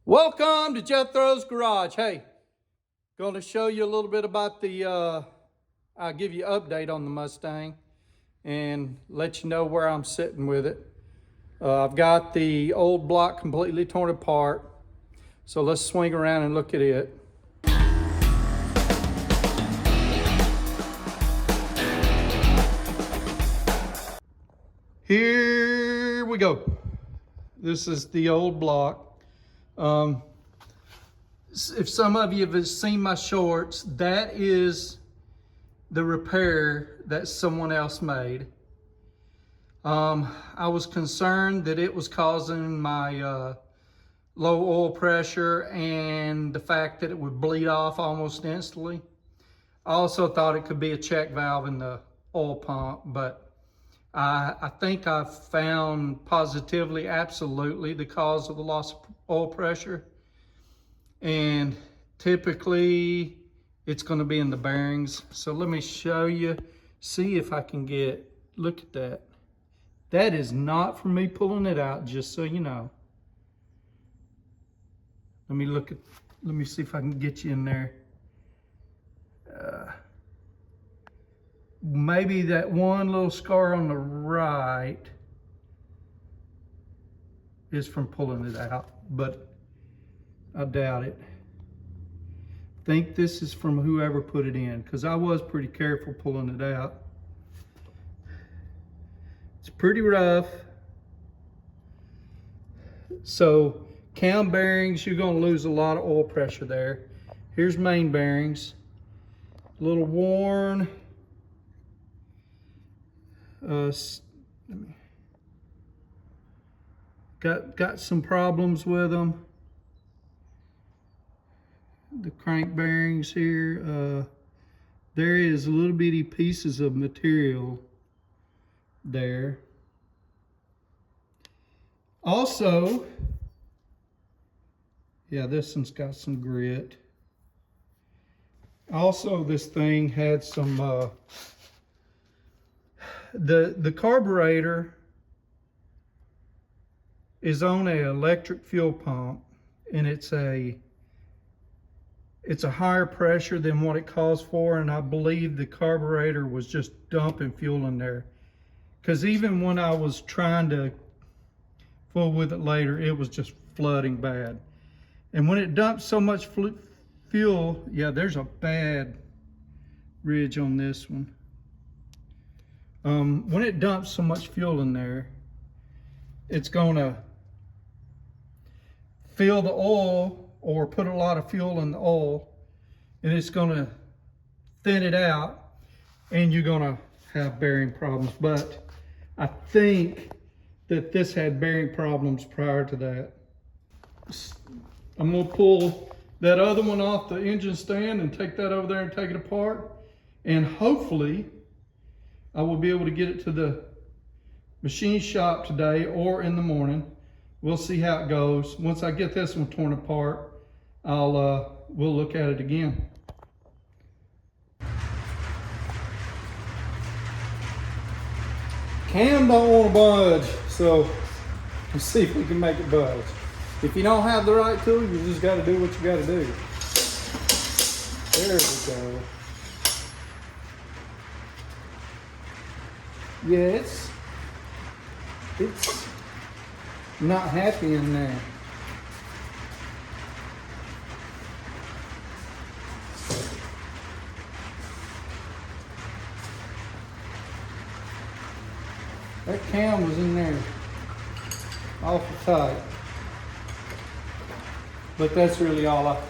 Welcome to Jethro's Garage. Hey, going to show you a little bit about I'll give you an update on the Mustang and let you know where I'm sitting with it. I've got the old block completely torn apart. So let's swing around and look at it. Here we go. This is the old block. If some of you have seen my shorts, that is the repair that someone else made. I was concerned that it was causing my low oil pressure and the fact that it would bleed off almost instantly. I also thought it could be a check valve in the oil pump, but I think I've found positively, absolutely, the cause of the loss of oil pressure. And typically it's going to be in the bearings. So let me show you, see if I can look at that. That is not from me pulling it out, just so you know. Let me see if I can get you in there. Maybe that one little scar on the right is from pulling it out, but I doubt it. I think this is from whoever put it in, because I was pretty careful pulling it out. It's pretty rough. So cam bearings, you're going to lose a lot of oil pressure there. Here's main bearings, a little worn. Got some problems with them. The crank bearings here, there is little bitty pieces of material there. Also, yeah, this one's got some grit. Also, this thing had some the carburetor is on an electric fuel pump, and it's a higher pressure than what it calls for, and I believe the carburetor was just dumping fuel in there. Because even when I was trying to fool with it later, it was just flooding bad. And when it dumps so much fuel, yeah, there's a bad ridge on this one. When it dumps so much fuel in there, it's gonna fill the oil or put a lot of fuel in the oil, and it's gonna thin it out, and you're gonna have bearing problems. But I think that this had bearing problems prior to that. I'm gonna pull that other one off the engine stand and take that over there and take it apart, and hopefully I will be able to get it to the machine shop today or in the morning. We'll see how it goes. Once I get this one torn apart, we'll look at it again. Cam don't want to budge, so let's see if we can make it budge. If you don't have the right tool, you just got to do what you got to do. There we go. Yeah, it's not happy in there. That cam was in there awful tight. But that's really all I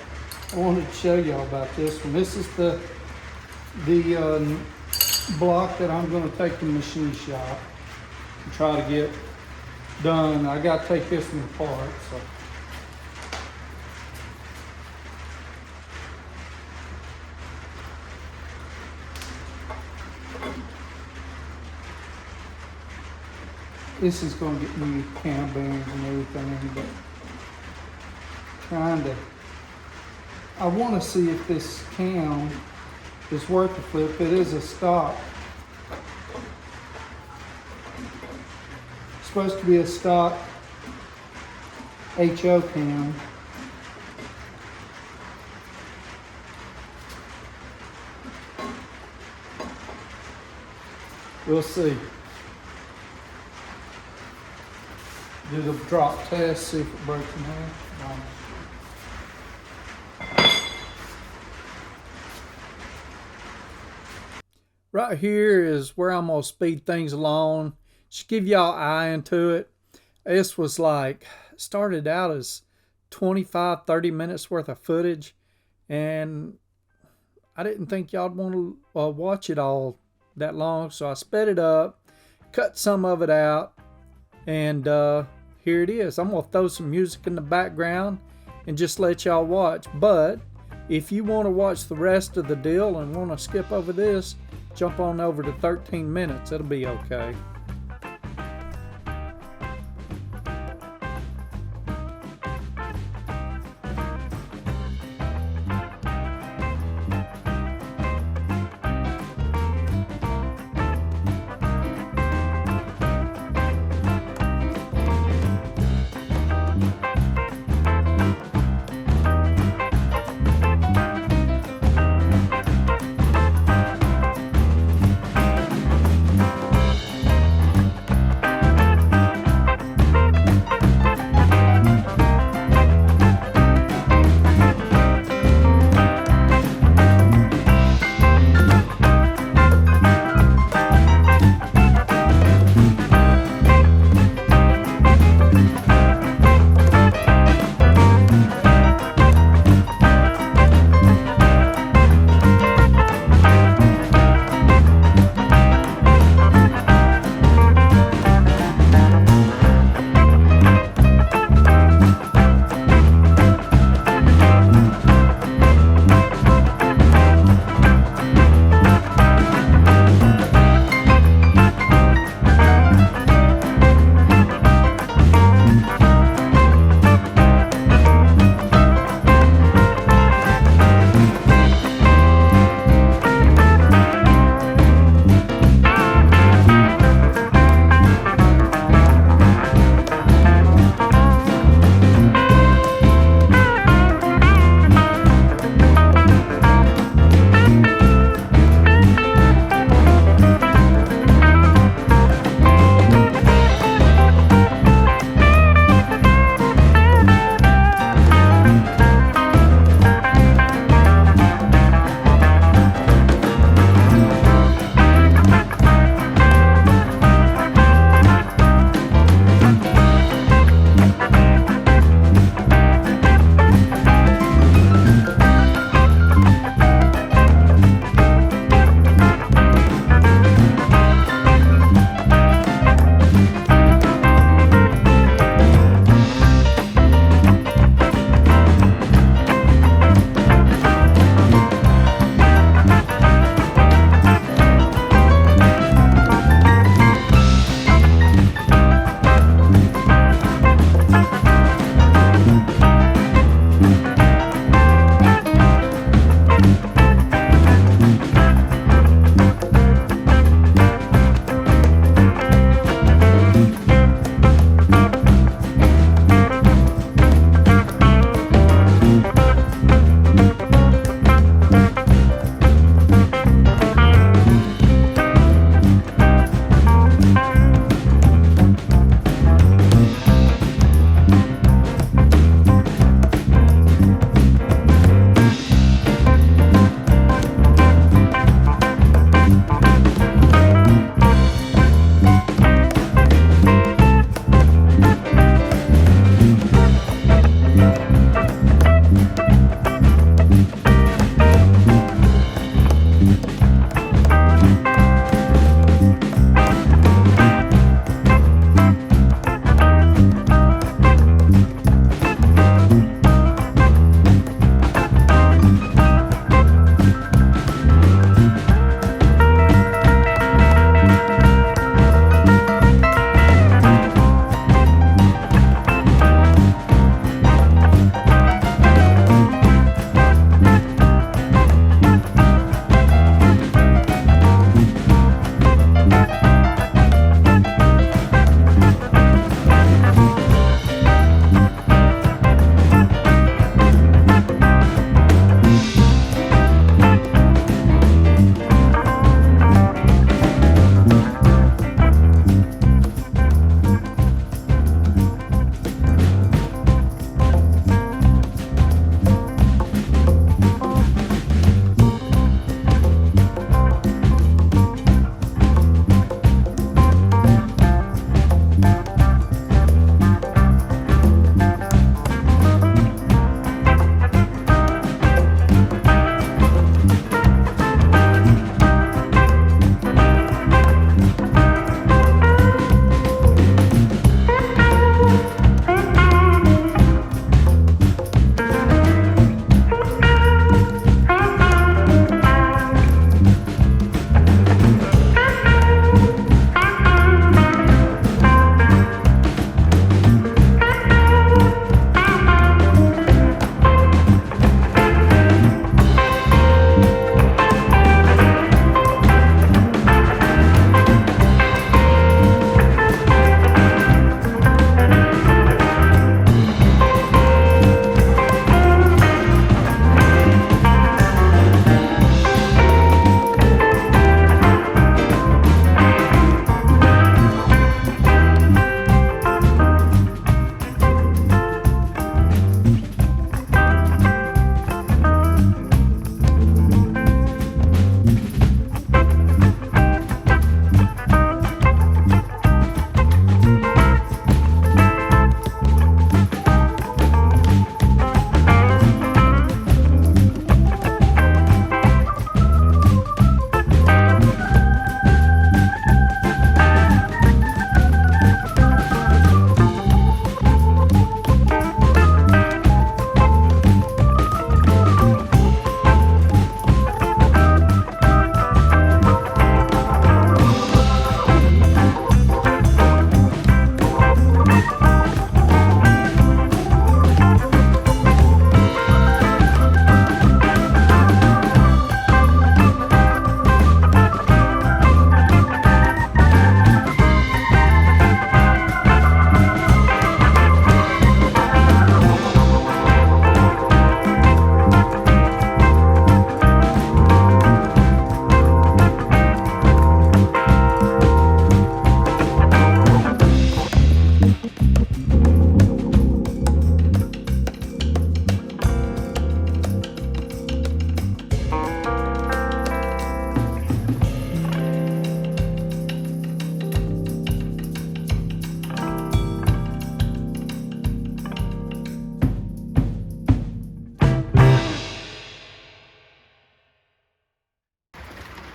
wanted to show y'all about this one. This is the block that I'm going to take to the machine shop and try to get done. I got to take this one apart. So. This is going to get new cam bearings and everything, but I want to see if this cam is worth a flip. It is a stock. It's supposed to be a stock HO cam. We'll see. Do the drop test, see if it breaks in half. Right here is where I'm gonna speed things along. Just give y'all eye into it. This was like, started out as 25-30 minutes worth of footage, and I didn't think y'all would want to watch it all that long, so I sped it up, cut some of it out, and here it is. I'm gonna throw some music in the background and just let y'all watch. But if you want to watch the rest of the deal and want to skip over this, jump on over to 13 minutes. It'll be okay.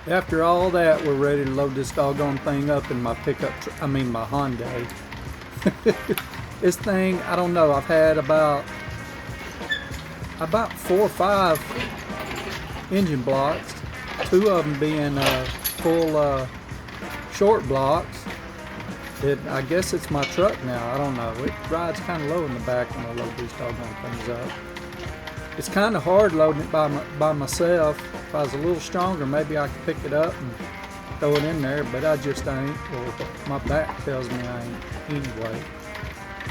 After all that, we're ready to load this doggone thing up in my pickup, my Hyundai. This thing, I don't know, I've had about 4 or 5 engine blocks, 2 of them being full short blocks. I guess it's my truck now, I don't know. It rides kind of low in the back when I load these doggone things up. It's kind of hard loading it by myself. If I was a little stronger, maybe I could pick it up and throw it in there, but I just ain't. Well, my back tells me I ain't anyway,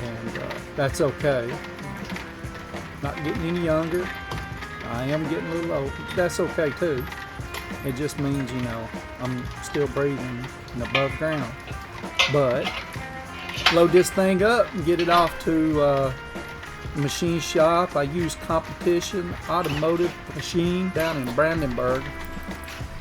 and that's okay. Not getting any younger. I am getting a little old. That's okay too. It just means, you know, I'm still breathing and above ground. But load this thing up and get it off to machine shop. I use Competition Automotive Machine down in Brandenburg.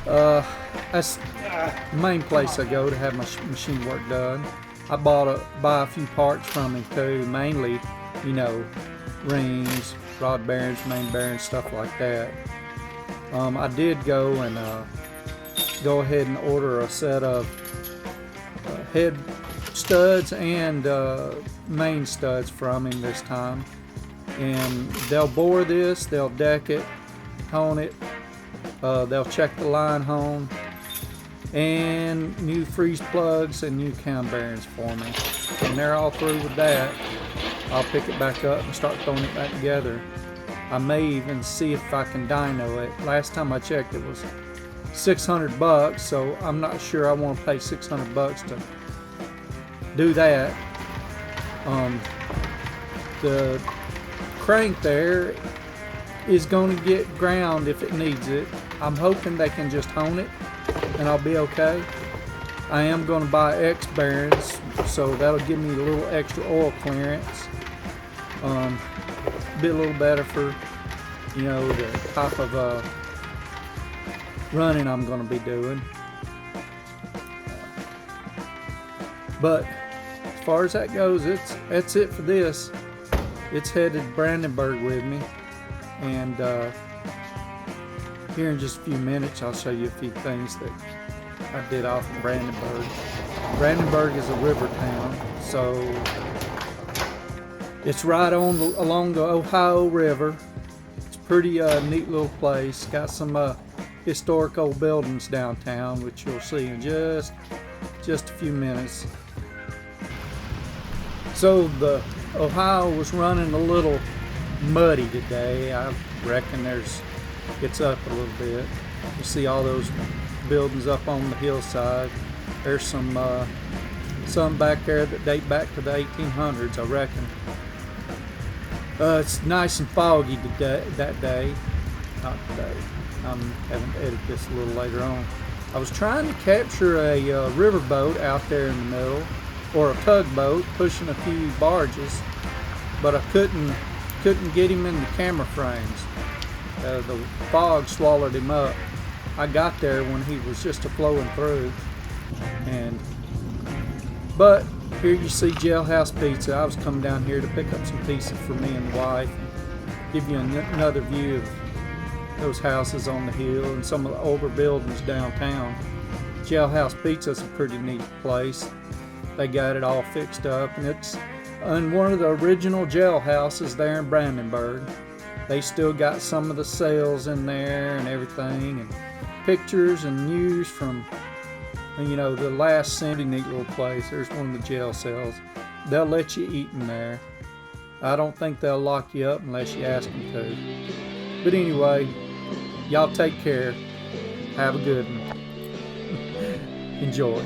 That's the main place I go to have my machine work done. I buy a few parts from him too, mainly, you know, rings, rod bearings, main bearings, stuff like that. I did go ahead and order a set of head studs and main studs from him this time. And they'll bore this, they'll deck it, hone it, they'll check the line hone, and new freeze plugs and new cam bearings for me. When they're all through with that, I'll pick it back up and start throwing it back together. I may even see if I can dyno it. Last time I checked, it was $600, so I'm not sure I want to pay $600 to do that. The crank there is going to get ground if it needs it. I'm hoping they can just hone it and I'll be okay. I am going to buy X bearings, so that'll give me a little extra oil clearance. Be a little better for, you know, the type of running I'm going to be doing. But as far as that goes, that's it for this. It's headed to Brandenburg with me, and here in just a few minutes I'll show you a few things that I did off of Brandenburg. Brandenburg is a river town, so it's right along the Ohio River. It's a pretty neat little place. Got some historic old buildings downtown, which you'll see in just a few minutes. So the Ohio was running a little muddy today. I reckon it's up a little bit. You see all those buildings up on the hillside. There's some back there that date back to the 1800s, I reckon. It's nice and foggy today, that day. Not today. I'm having to edit this a little later on. I was trying to capture a riverboat out there in the middle, or a tugboat pushing a few barges, but I couldn't get him in the camera frames. The fog swallowed him up. I got there when he was just flowing through, but here you see Jailhouse Pizza. I was coming down here to pick up some pizza for me and the wife, and give you another view of those houses on the hill and some of the older buildings downtown. Jailhouse Pizza is a pretty neat place. They got it all fixed up, and it's in one of the original jailhouses there in Brandenburg. They still got some of the cells in there and everything, and pictures and news from, you know, the last century. Neat little place. There's one of the jail cells. They'll let you eat in there. I don't think they'll lock you up unless you ask them to. But anyway, y'all take care. Have a good one. Enjoy.